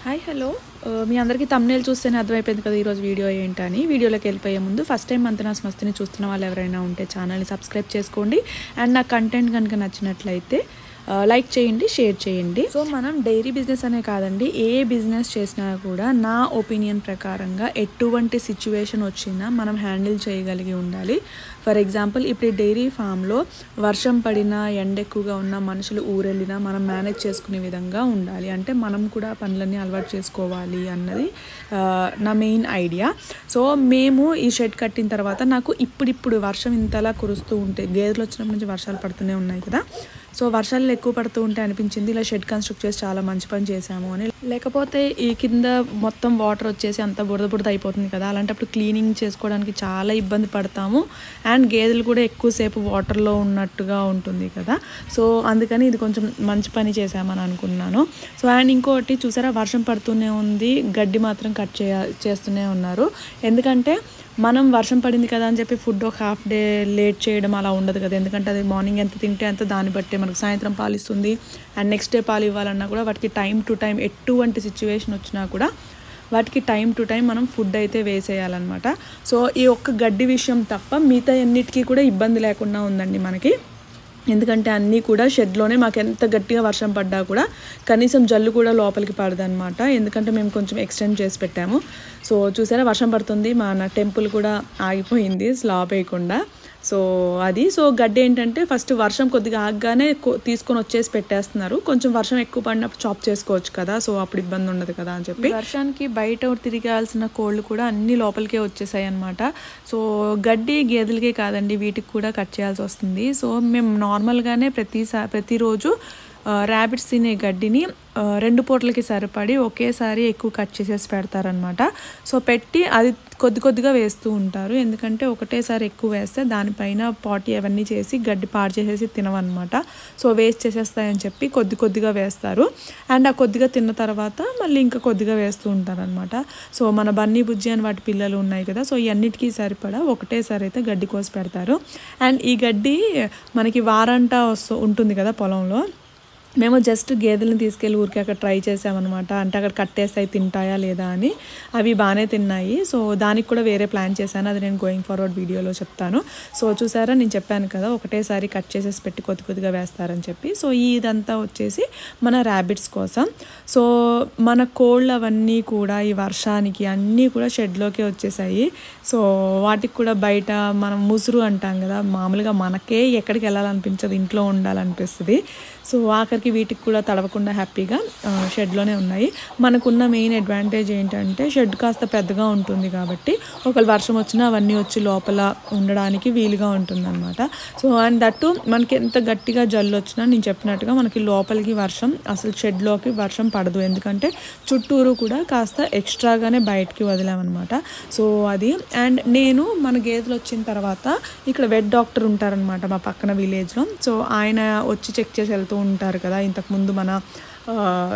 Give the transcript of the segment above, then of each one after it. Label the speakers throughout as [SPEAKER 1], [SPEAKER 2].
[SPEAKER 1] Hi hello మీ అందరికీ thumbnail చూస్తేనే అర్థమైపోయింది కదా ఈరోజు వీడియో ఏంటని. వీడియోలోకి వెళ్ళిపోయే ముందు ఫస్ట్ టైం మంతనాస్ మస్తిని చూస్తున్న వాళ్ళు ఎవరైనా ఉంటే ఛానల్ని సబ్స్క్రైబ్ చేసుకోండి. అండ్ నా కంటెంట్ కనుక నచ్చినట్లయితే లైక్ చేయండి, షేర్ చేయండి. సో మనం డైరీ బిజినెస్ అనే కాదండి, ఏ బిజినెస్ చేసినా కూడా నా ఒపీనియన్ ప్రకారంగా ఎటువంటి సిచ్యువేషన్ వచ్చినా మనం హ్యాండిల్ చేయగలిగి ఉండాలి. ఫర్ ఎగ్జాంపుల్ ఇప్పుడు ఈ డైరీ ఫామ్లో వర్షం పడినా, ఎండ ఎక్కువగా ఉన్న మనుషులు ఊరెళ్ళినా మనం మేనేజ్ చేసుకునే విధంగా ఉండాలి. అంటే మనం కూడా పనులన్నీ అలవాటు చేసుకోవాలి అన్నది నా మెయిన్ ఐడియా. సో మేము ఈ షెడ్ కట్టిన తర్వాత నాకు ఇప్పుడు వర్షం ఇంతలా కురుస్తూ ఉంటే, గేదెలు వచ్చినప్పటి నుంచి వర్షాలు పడుతూనే ఉన్నాయి కదా, సో వర్షాలు ఎక్కువ పడుతూ ఉంటే అనిపించింది ఇలా షెడ్ కన్స్ట్రక్ట్ చేసి చాలా మంచి పని చేసాము అని. లేకపోతే ఈ కింద మొత్తం వాటర్ వచ్చేసి అంత బురద అయిపోతుంది కదా, అలాంటప్పుడు క్లీనింగ్ చేసుకోవడానికి చాలా ఇబ్బంది పడతాము. అండ్ గేదెలు కూడా ఎక్కువసేపు వాటర్లో ఉన్నట్టుగా ఉంటుంది కదా, సో అందుకని ఇది కొంచెం మంచి పని చేసామని అనుకున్నాను. సో అండ్ ఇంకోటి చూసారా, వర్షం పడుతూనే ఉంది, గడ్డి మాత్రం కట్ చేస్తూనే ఉన్నారు. ఎందుకంటే మనం వర్షం పడింది కదా అని చెప్పి ఫుడ్ ఒక హాఫ్ డే లేట్ చేయడం అలా ఉండదు కదా, ఎందుకంటే అది మార్నింగ్ ఎంత తింటే అంత, దాన్ని బట్టే మనకు సాయంత్రం పాలు ఇస్తుంది. అండ్ నెక్స్ట్ డే పాలు ఇవ్వాలన్నా కూడా వాటికి టైం టు టైం ఎటువంటి సిచ్యువేషన్ వచ్చినా కూడా వాటికి టైం టు టైం మనం ఫుడ్ అయితే వేసేయాలన్నమాట. సో ఈ ఒక్క గడ్డి విషయం తప్ప మిగతా అన్నిటికీ కూడా ఇబ్బంది లేకుండా ఉందండి మనకి. ఎందుకంటే అన్నీ కూడా షెడ్లోనే, మాకు ఎంత గట్టిగా వర్షం పడ్డా కూడా కనీసం జల్లు కూడా లోపలికి పడదనమాట, ఎందుకంటే మేము కొంచెం ఎక్స్టెండ్ చేసి పెట్టాము. సో చూసారా వర్షం పడుతుంది, మన టెంపుల్ కూడా ఆగిపోయింది స్లాబ్ వేయకుండా. సో అది, సో గడ్డి ఏంటంటే ఫస్ట్ వర్షం కొద్దిగా ఆగగానే తీసుకొని వచ్చేసి పెట్టేస్తున్నారు. కొంచెం వర్షం ఎక్కువ పడినప్పుడు చాప్ చేసుకోవచ్చు కదా, సో అప్పుడు ఇబ్బంది ఉండదు కదా అని చెప్పి వర్షానికి బయట తిరిగాల్సిన కోళ్ళు కూడా అన్ని లోపలికే వచ్చేసాయి అనమాట. సో గడ్డి గేదెలకే కాదండి, వీటికి కూడా కట్ చేయాల్సి వస్తుంది. సో మేము నార్మల్గానే ప్రతిరోజు ర్యాబిట్స్ తినే గడ్డిని 2 పూటలకి సరిపడి ఒకేసారి ఎక్కువ కట్ చేసేసి పెడతారనమాట. సో పెట్టి అది కొద్దిగా వేస్తూ ఉంటారు, ఎందుకంటే ఒకటేసారి ఎక్కువ వేస్తే దానిపైన పాటి అవన్నీ చేసి గడ్డి పాడు చేసేసి తినవన్నమాట. సో వేస్ట్ చేసేస్తాయని చెప్పి కొద్దిగా వేస్తారు. అండ్ ఆ కొద్దిగా తిన్న తర్వాత మళ్ళీ ఇంకా కొద్దిగా వేస్తూ ఉంటారనమాట. సో మన బన్నీ బుజ్జి అని వాటి పిల్లలు ఉన్నాయి కదా, సో ఇవన్నిటికీ సరిపడా ఒకటేసారి అయితే గడ్డి కోసి పెడతారు. అండ్ ఈ గడ్డి మనకి వారంటా ఉంటుంది కదా పొలంలో, మేము జస్ట్ గేదెలను తీసుకెళ్ళి ఊరికి అక్కడ ట్రై చేసామన్నమాట. అంటే అక్కడ కట్టేస్తాయి, తింటాయా లేదా అని. అవి బాగానే తిన్నాయి. సో దానికి కూడా వేరే ప్లాన్ చేశాను, అది నేను గోయింగ్ ఫార్వర్డ్ వీడియోలో చెప్తాను. సో చూసారా, నేను చెప్పాను కదా ఒకటేసారి కట్ చేసేసి పెట్టి కొద్దిగా వేస్తారని చెప్పి. సో ఇదంతా వచ్చేసి మన ర్యాబిట్స్ కోసం. సో మన కోళ్ళు అవన్నీ కూడా ఈ వర్షానికి అన్నీ కూడా షెడ్లోకే వచ్చేసాయి. సో వాటికి కూడా బయట మనం ముసురు అంటాం కదా, మామూలుగా మనకే ఎక్కడికి వెళ్ళాలనిపించదు, ఇంట్లో ఉండాలనిపిస్తుంది. సో ఆఖరికి వీటికి కూడా తడవకుండా హ్యాపీగా షెడ్లోనే ఉన్నాయి. మనకున్న మెయిన్ అడ్వాంటేజ్ ఏంటంటే షెడ్ కాస్త పెద్దగా ఉంటుంది కాబట్టి ఒకవేళ వర్షం వచ్చినా అవన్నీ వచ్చి లోపల ఉండడానికి వీలుగా ఉంటుందన్నమాట. సో అండ్ దట్టు మనకి ఎంత గట్టిగా జల్లు వచ్చినా నేను చెప్పినట్టుగా మనకి లోపలికి వర్షం, అసలు షెడ్లోకి వర్షం పడదు, ఎందుకంటే చుట్టూరు కూడా కాస్త ఎక్స్ట్రాగానే బయటికి వదిలామన్నమాట. సో అది. అండ్ నేను మన గేదెలు వచ్చిన తర్వాత ఇక్కడ వెట్ డాక్టర్ ఉంటారనమాట మా పక్కన విలేజ్లో. సో ఆయన వచ్చి చెక్ చేసి వెళ్తూ ఉంటారు కదా, ఇంతకుముందు మన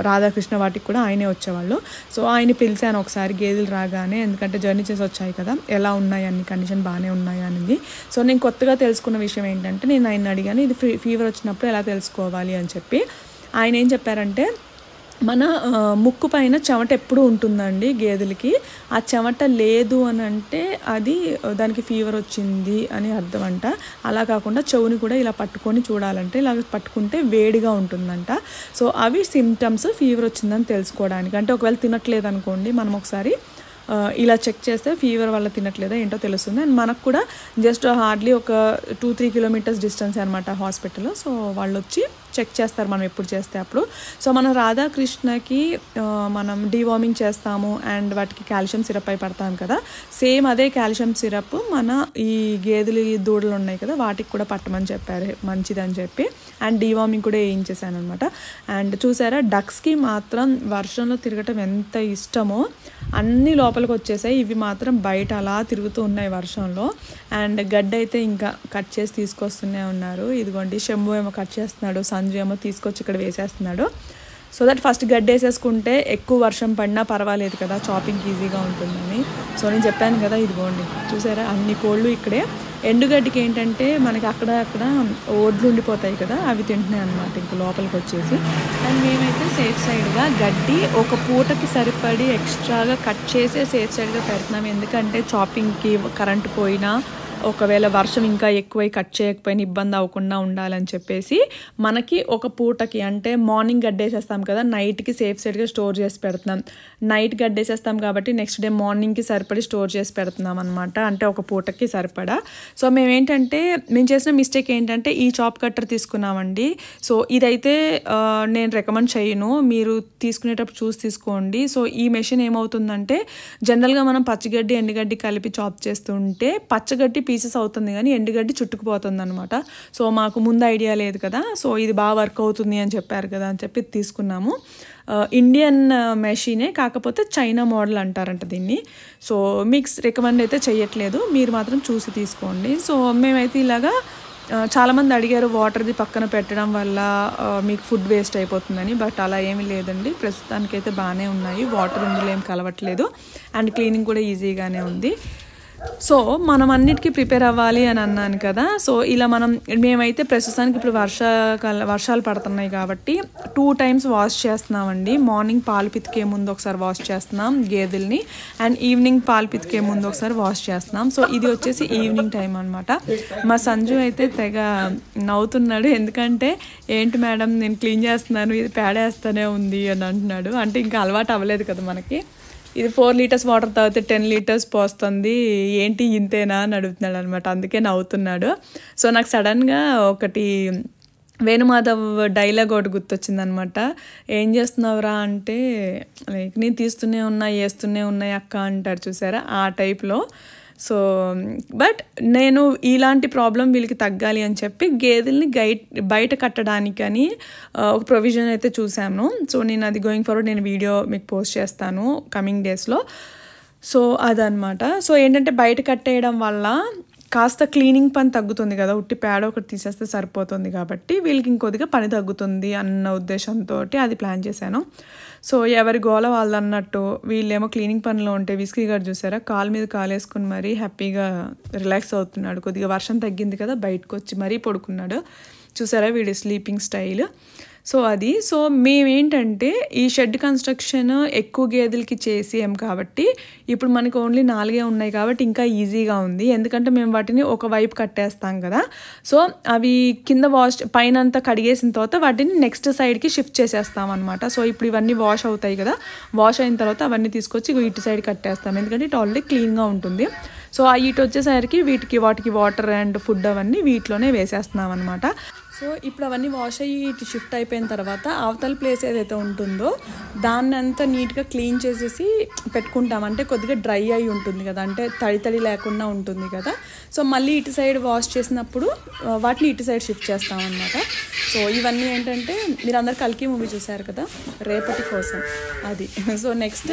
[SPEAKER 1] రాధాకృష్ణ వాటికి కూడా ఆయనే వచ్చేవాళ్ళు. సో ఆయన పిలిచాను ఒకసారి గేదెలు రాగానే, ఎందుకంటే జర్నీ చేసి వచ్చాయి కదా, ఎలా ఉన్నాయి అన్ని కండిషన్ బాగానే ఉన్నాయి అనేది. సో నేను కొత్తగా తెలుసుకున్న విషయం ఏంటంటే, నేను ఆయన అడిగాను ఇది ఫీవర్ వచ్చినప్పుడు ఎలా తెలుసుకోవాలి అని చెప్పి. ఆయన ఏం చెప్పారంటే, మన ముక్కు పైన చెమట ఎప్పుడు ఉంటుందండి గేదెలకి, ఆ చెమట లేదు అని అంటే అది దానికి ఫీవర్ వచ్చింది అని అర్థం అంట. అలా కాకుండా చెవుని కూడా ఇలా పట్టుకొని చూడాలంటే, ఇలా పట్టుకుంటే వేడిగా ఉంటుందంట. సో అవి సిమ్టమ్స్ ఫీవర్ వచ్చిందని తెలుసుకోవడానికి. అంటే ఒకవేళ తినట్లేదు అనుకోండి, మనం ఒకసారి ఇలా చెక్ చేస్తే ఫీవర్ వల్ల తినట్లేదా ఏంటో తెలుస్తుంది. అండ్ మనకు కూడా జస్ట్ హార్డ్లీ ఒక 2-3 కిలోమీటర్స్ డిస్టెన్స్ అనమాట హాస్పిటల్. సో వాళ్ళు వచ్చి చెక్ చేస్తారు మనం ఎప్పుడు చేస్తే అప్పుడు. సో మనం రాధాకృష్ణకి మనం డీవార్మింగ్ చేస్తాము అండ్ వాటికి కాల్షియం సిరప్ అయి పడతాం కదా, సేమ్ అదే కాల్షియం సిరప్ మన ఈ గేదెలు దూడలు ఉన్నాయి కదా వాటికి కూడా పట్టమని చెప్పారు, మంచిదని చెప్పి. అండ్ డీవార్మింగ్ కూడా వేయించేసాను అనమాట. అండ్ చూసారా, డక్స్కి మాత్రం వర్షంలో తిరగటం ఎంత ఇష్టమో అన్నీ లోపలికి వచ్చేసాయి. ఇవి మాత్రం బయట అలా తిరుగుతూ ఉన్నాయి వర్షంలో. అండ్ గడ్డి అయితే ఇంకా కట్ చేసి తీసుకొస్తూనే ఉన్నారు. ఇదిగోండి శంభు ఏమో కట్ చేస్తున్నాడు, సంజు ఏమో తీసుకొచ్చి ఇక్కడ వేసేస్తున్నాడు. సో దట్ ఫస్ట్ గడ్డి వేసేసుకుంటే ఎక్కువ వర్షం పడినా పర్వాలేదు కదా, చాపింగ్ ఈజీగా ఉంటుందని. సో నేను చెప్పాను కదా, ఇదిగోండి చూసారా అన్ని కోళ్ళు ఇక్కడే. ఎండుగడ్డికి ఏంటంటే మనకి అక్కడ ఓడ్లు ఉండిపోతాయి కదా, అవి తింటున్నాయి అనమాట ఇంక లోపలికి వచ్చేసి. అండ్ మేమైతే సేఫ్ సైడ్గా గడ్డి ఒక పూటకి సరిపడి ఎక్స్ట్రాగా కట్ చేసే సేఫ్ సైడ్గా పెడుతున్నాం. ఎందుకంటే చాపింగ్కి కరెంటు పోయినా ఒకవేళ వర్షం ఇంకా ఎక్కువై కట్ చేయకపోయినా ఇబ్బంది అవ్వకుండా ఉండాలని చెప్పేసి మనకి ఒక పూటకి అంటే మార్నింగ్ గడ్డేసేస్తాం కదా, నైట్కి సేఫ్ సైడ్గా స్టోర్ చేసి పెడుతున్నాం. నైట్ గడ్డేసేస్తాం కాబట్టి నెక్స్ట్ డే మార్నింగ్కి సరిపడి స్టోర్ చేసి పెడుతున్నాం అనమాట, అంటే ఒక పూటకి సరిపడా. సో మేము చేసిన మిస్టేక్ ఏంటంటే ఈ చాప్ కట్టర్ తీసుకున్నామండి. సో ఇదైతే నేను రికమెండ్ చేయను, మీరు తీసుకునేటప్పుడు చూసి తీసుకోండి. సో ఈ మెషిన్ ఏమవుతుందంటే జనరల్గా మనం పచ్చిగడ్డి ఎండుగడ్డి కలిపి చాప్ చేస్తుంటే పచ్చగడ్డి పీసెస్ అవుతుంది కానీ ఎండుగడ్డి చుట్టుకుపోతుంది అనమాట. సో మాకు ముందు ఐడియా లేదు కదా, సో ఇది బాగా వర్క్ అవుతుంది అని చెప్పారు కదా అని చెప్పి తీసుకున్నాము. ఇండియన్ మెషినే, కాకపోతే చైనా మోడల్ అంటారంట దీన్ని. సో మీకు రికమెండ్ అయితే చేయట్లేదు, మీరు మాత్రం చూసి తీసుకోండి. సో మేమైతే ఇలాగా చాలామంది అడిగారు వాటర్ది పక్కన పెట్టడం వల్ల మీకు ఫుడ్ వేస్ట్ అయిపోతుందని, బట్ అలా ఏమీ లేదండి. ప్రస్తుతానికైతే బాగానే ఉన్నాయి, వాటర్ ఇందులో ఏం కలవట్లేదు అండ్ క్లీనింగ్ కూడా ఈజీగానే ఉంది. సో మనం అన్నిటికీ ప్రిపేర్ అవ్వాలి అని అన్నాను కదా. సో ఇలా మేమైతే ప్రస్తుతానికి ఇప్పుడు వర్షాలు పడుతున్నాయి కాబట్టి 2 times వాష్ చేస్తున్నామండి. మార్నింగ్ పాలు పితికే ముందు ఒకసారి వాష్ చేస్తున్నాం గేదెల్ని, అండ్ ఈవినింగ్ పాలు పితికే ముందు ఒకసారి వాష్ చేస్తున్నాం. సో ఇది వచ్చేసి ఈవినింగ్ టైం అనమాట. మా సంజు అయితే తెగ నవ్వుతున్నాడు, ఎందుకంటే ఏంటి మేడం నేను క్లీన్ చేస్తున్నాను ఇది పేడేస్తూనే ఉంది అని అంటున్నాడు. అంటే ఇంకా అలవాటు అవ్వలేదు కదా మనకి, ఇది 4 liters వాటర్ తాగితే 10 liters పోస్తుంది, ఏంటి ఇంతేనా అని అడుగుతున్నాడు అనమాట, అందుకే నవ్వుతున్నాడు. సో నాకు సడన్గా ఒకటి వేణుమాధవ్ డైలాగ్ ఒకటి గుర్తొచ్చిందనమాట. ఏం చేస్తున్నావురా అంటే లైక్ నేను తీస్తూనే ఉన్నా వేస్తూనే ఉన్నాయి అక్క అంటారు చూసారా, ఆ టైప్లో. సో బట్ నేను ఇలాంటి ప్రాబ్లం వీళ్ళకి తగ్గాలి అని చెప్పి గేదెల్ని బయట కట్టడానికని ఒక ప్రొవిజన్ అయితే చూసాను. సో నేను అది గోయింగ్ ఫార్వర్డ్ నేను వీడియో మీకు పోస్ట్ చేస్తాను కమింగ్ డేస్లో. సో అదనమాట. సో ఏంటంటే బయట కట్టేయడం వల్ల కాస్త క్లీనింగ్ పని తగ్గుతుంది కదా, ఉట్టి పేడ ఒకటి తీసేస్తే సరిపోతుంది కాబట్టి వీళ్ళకి ఇంకొద్దిగా పని తగ్గుతుంది అన్న ఉద్దేశంతో అది ప్లాన్ చేశాను. సో ఎవరి గోల వాళ్ళు అన్నట్టు వీళ్ళేమో క్లీనింగ్ పనిలో ఉంటే విస్కీ గారు చూసారా కాలు మీద కాలు వేసుకుని మరీ హ్యాపీగా రిలాక్స్ అవుతున్నాడు. కొద్దిగా వర్షం తగ్గింది కదా బయటకు వచ్చి మరీ పడుకున్నాడు చూసారా వీడి స్లీపింగ్ స్టైల్. సో అది సో మేమేంటంటే ఈ షెడ్ కన్స్ట్రక్షన్ ఎక్కువ గేదెలకి చేసాం కాబట్టి ఇప్పుడు మనకు ఓన్లీ 4 ఉన్నాయి కాబట్టి ఇంకా ఈజీగా ఉంది, ఎందుకంటే మేము వాటిని ఒకవైపు కట్టేస్తాం కదా. సో అవి కింద పైన అంతా కడిగేసిన తర్వాత వాటిని నెక్స్ట్ సైడ్కి షిఫ్ట్ చేసేస్తాం అనమాట. సో ఇప్పుడు ఇవన్నీ వాష్ అవుతాయి కదా, వాష్ అయిన తర్వాత అవన్నీ తీసుకొచ్చి ఇటు సైడ్ కట్టేస్తాం, ఎందుకంటే ఇటు ఆల్రెడీ క్లీన్గా ఉంటుంది. సో ఇటు వచ్చేసరికి వాటికి వాటర్ అండ్ ఫుడ్ అవన్నీ వీటిలోనే వేసేస్తున్నాం అనమాట. సో ఇప్పుడు అవన్నీ వాష్ అయ్యి ఇటు షిఫ్ట్ అయిపోయిన తర్వాత అవతల ప్లేస్ ఏదైతే ఉంటుందో దాన్ని అంతా నీట్గా క్లీన్ చేసేసి పెట్టుకుంటాం, అంటే కొద్దిగా డ్రై అయి ఉంటుంది కదా, అంటే తడి లేకుండా ఉంటుంది కదా. సో మళ్ళీ ఇటు సైడ్ వాష్ చేసినప్పుడు వాటిని ఇటు సైడ్ షిఫ్ట్ చేస్తాం అనమాట. సో ఇవన్నీ ఏంటంటే మీరు అందరు కల్కి మూవీ చూసారు కదా, రేపటి కోసం అది. సో నెక్స్ట్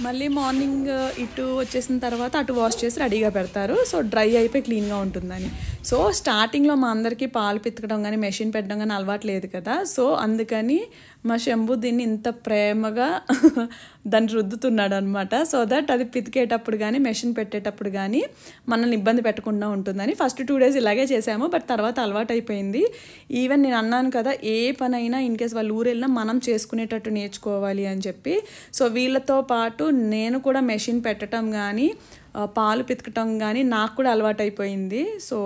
[SPEAKER 1] మళ్ళీ మార్నింగ్ ఇటు వచ్చేసిన తర్వాత అటు వాష్ చేసి రెడీగా పెడతారు, సో డ్రై అయిపోయి క్లీన్గా ఉంటుందని. సో స్టార్టింగ్లో మా అందరికీ పాలు పితకడం కానీ మెషిన్ పెట్టడం కానీ అలవాటు లేదు కదా, సో అందుకని మా శంభు దీన్ని ఇంత ప్రేమగా దాన్ని రుద్దుతున్నాడు అనమాట. సో దట్ అది పితికేటప్పుడు కానీ మెషిన్ పెట్టేటప్పుడు కానీ మనల్ని ఇబ్బంది పెట్టకుండా ఉంటుందని. ఫస్ట్ 2 days ఇలాగే చేసాము, బట్ తర్వాత అలవాటు అయిపోయింది. ఈవెన్ నేను అన్నాను కదా ఏ పనైనా ఇన్ కేస్ వాళ్ళు ఊరు వెళ్ళినా మనం చేసుకునేటట్టు నేర్చుకోవాలి అని చెప్పి. సో వీళ్ళతో పాటు నేను కూడా మెషిన్ పెట్టడం కానీ పాలు పితకటం కానీ నాకు కూడా అలవాటు అయిపోయింది. సో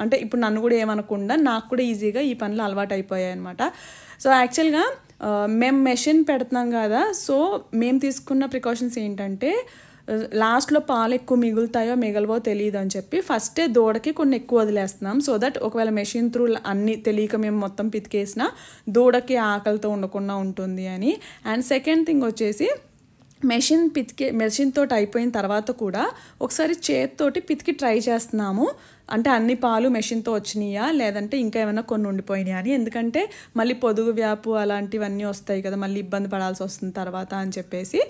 [SPEAKER 1] అంటే ఇప్పుడు నన్ను కూడా ఏమనకుండా నాకు కూడా ఈజీగా ఈ పనులు అలవాటు అయిపోయాయి అనమాట. సో యాక్చువల్గా మేము మెషిన్ పెడుతున్నాం కదా, సో మేము తీసుకున్న ప్రికాషన్స్ ఏంటంటే లాస్ట్లో పాలు ఎక్కువ మిగులుతాయో మిగలవో తెలియదు అని చెప్పి ఫస్టే దూడకి కొన్ని ఎక్కువ వదిలేస్తున్నాం. సో దట్ ఒకవేళ మెషిన్ త్రూ అన్నీ తెలియక మేము మొత్తం పితికేసినా దూడకి ఆకలితో ఉండకుండా ఉంటుంది అని. అండ్ సెకండ్ థింగ్ వచ్చేసి మెషిన్ తోటి అయిపోయిన తర్వాత కూడా ఒకసారి చేతితోటి పితికి ట్రై చేస్తున్నాము, అంటే అన్ని పాలు మెషిన్తో వచ్చినాయా లేదంటే ఇంకా ఏమైనా కొన్ని ఉండిపోయినాయా అని. ఎందుకంటే మళ్ళీ పొదుగు వ్యాపు అలాంటివన్నీ వస్తాయి కదా, మళ్ళీ ఇబ్బంది పడాల్సి వస్తుంది తర్వాత అని చెప్పేసి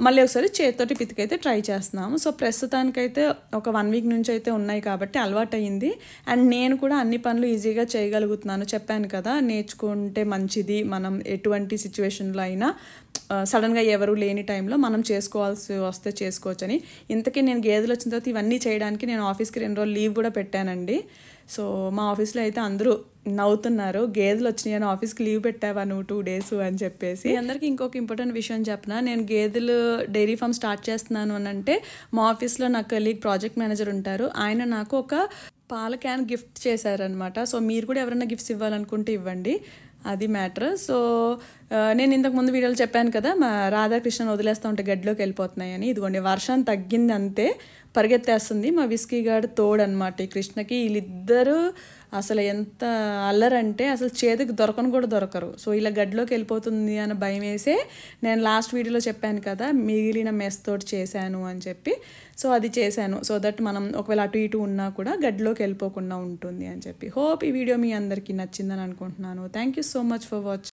[SPEAKER 1] మళ్ళీ ఒకసారి చేతితోటి పితికైతే ట్రై చేస్తున్నాము. సో ప్రస్తుతానికైతే ఒక 1 వీక్ నుంచి అయితే ఉన్నాయి కాబట్టి అలవాటు అయ్యింది. అండ్ నేను కూడా అన్ని పనులు ఈజీగా చేయగలుగుతున్నాను. చెప్పాను కదా, నేర్చుకుంటే మంచిది. మనం ఎటువంటి సిచ్యువేషన్లో అయినా సడన్గా ఎవరు లేని టైంలో మనం చేసుకోవాల్సి వస్తే చేసుకోవచ్చని. ఇంతకీ నేను గేదెలు వచ్చిన తర్వాత ఇవన్నీ చేయడానికి నేను ఆఫీస్కి 2 రోజులు లీవ్ కూడా పెట్టానండి. సో మా ఆఫీస్లో అయితే అందరూ నవ్వుతున్నారు, గేదెలు వచ్చినాయని ఆఫీస్కి లీవ్ పెట్టావా నువ్వు 2 డేస్ అని చెప్పేసి. అందరికీ ఇంకొక ఇంపార్టెంట్ విషయం చెప్పిన, నేను గేదెలు డైరీ ఫామ్ స్టార్ట్ చేస్తున్నాను అని అంటే మా ఆఫీస్లో నా కలీగ్ ప్రాజెక్ట్ మేనేజర్ ఉంటారు, ఆయన నాకు ఒక పాల క్యాన్ గిఫ్ట్ చేశారనమాట. సో మీరు కూడా ఎవరైనా గిఫ్ట్స్ ఇవ్వాలనుకుంటే ఇవ్వండి, అది మ్యాటర్. సో నేను ఇంతకు ముందు వీడియోలో చెప్పాను కదా, మా రాధాకృష్ణను వదిలేస్తూ ఉంటే గడ్డిలోకి వెళ్ళిపోతున్నాయని. ఇదిగోండి వర్షం తగ్గింది అంతే పరిగెత్తేస్తుంది. మా విస్కీ గాడు తోడనమాట ఈ కృష్ణకి. వీళ్ళిద్దరూ అసలు ఎంత అల్లరంటే అసలు చేతికి దొరకను కూడా దొరకరు. సో ఇలా గడ్డిలోకి వెళ్ళిపోతుంది అని భయం వేసే నేను లాస్ట్ వీడియోలో చెప్పాను కదా మిగిలిన మెస్ తోటి చేశాను అని చెప్పి. సో అది చేశాను, సో దట్ మనం ఒకవేళ అటు ఇటు ఉన్నా కూడా గడ్డిలోకి వెళ్ళిపోకుండా ఉంటుంది అని చెప్పి. హోప్ ఈ వీడియో మీ అందరికీ నచ్చిందని అనుకుంటున్నాను. Thank you so much for watching.